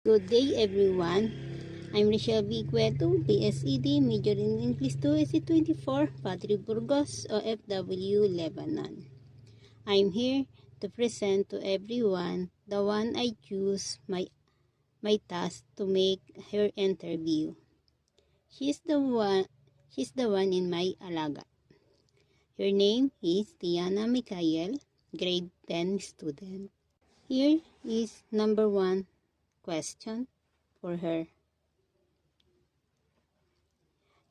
Good day everyone. I'm Rachel B. Cueto, BSED, major in English 2, SE24, Patrick Burgos, OFW, Lebanon. I'm here to present to everyone the one I choose my task to make her interview. She's the one in my alaga. Her name is Tiana Mikael, grade 10 student. Here is number 1 question for her.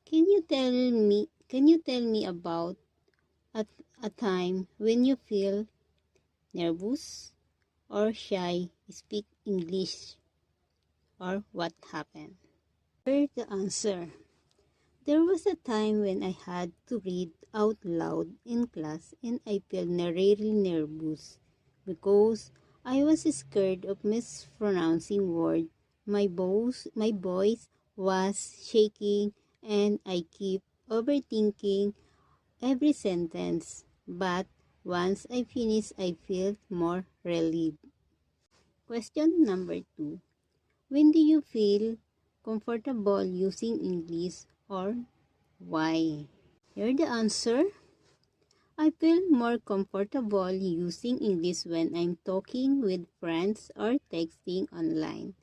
Can you tell me about a time when you feel nervous or shy speak English, or what happened? Here's the answer. There was a time when I had to read out loud in class and I felt really nervous because I was scared of mispronouncing words. My voice was shaking and I kept overthinking every sentence. But once I finished, I felt more relieved. Question number 2. When do you feel comfortable using English, or why? Here the answer. I feel more comfortable using English when I'm talking with friends or texting online.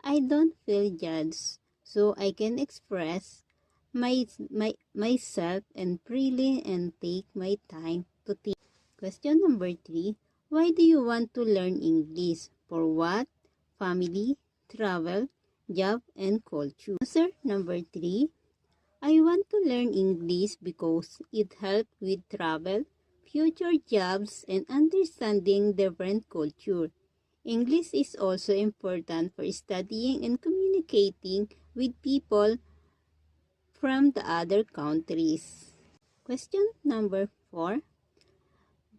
I don't feel judged, so I can express myself and freely and take my time to think. Question number 3. Why do you want to learn English? For what? Family, travel, job, and culture. Answer number 3. I want to learn English because it helps with travel, future jobs, and understanding different culture. English is also important for studying and communicating with people from the other countries. Question number 4.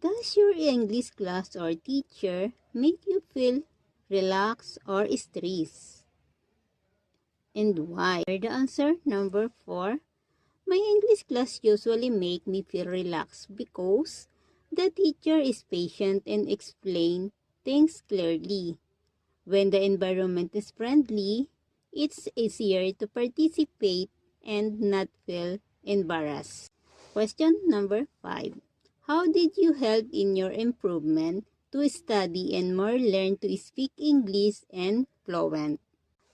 Does your English class or teacher make you feel relaxed or stressed? And why? The answer number 4. My English class usually make me feel relaxed because the teacher is patient and explain things clearly. When the environment is friendly, it's easier to participate and not feel embarrassed. Question number 5. How did you help in your improvement to study and more learn to speak English and fluent?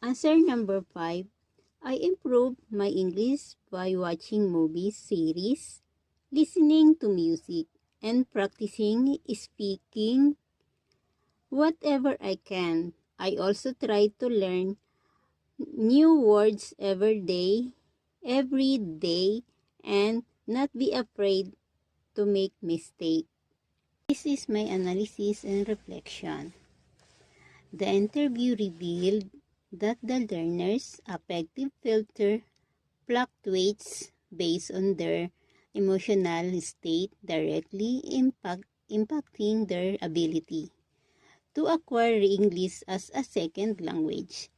Answer number 5. I improved my English by watching movies, series, listening to music, and practicing speaking whatever I can. I also try to learn new words every day, and not be afraid to make mistakes. This is my analysis and reflection. The interview revealed that the learner's affective filter fluctuates based on their emotional state, directly impacting their ability to acquire English as a second language.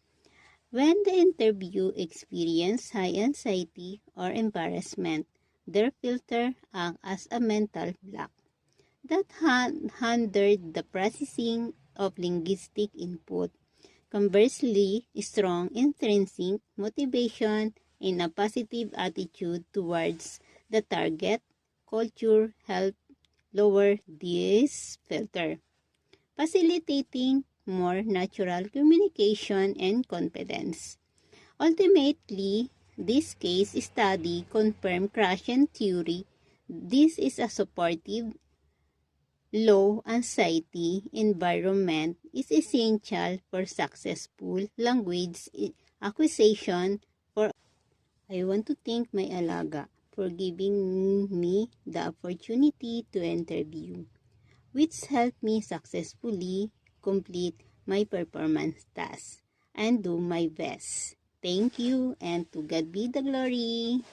When the interview experience high anxiety or embarrassment, their filter acts as a mental block that hindered the processing of linguistic input. Conversely, strong intrinsic motivation and a positive attitude towards the target culture help lower this filter, facilitating more natural communication and confidence. Ultimately, this case study confirmed Krashen theory. This is a supportive, low anxiety environment is essential for successful language acquisition. I want to thank my alaga for giving me the opportunity to interview, which helped me successfully complete my performance task and do my best. Thank you, and to God be the glory.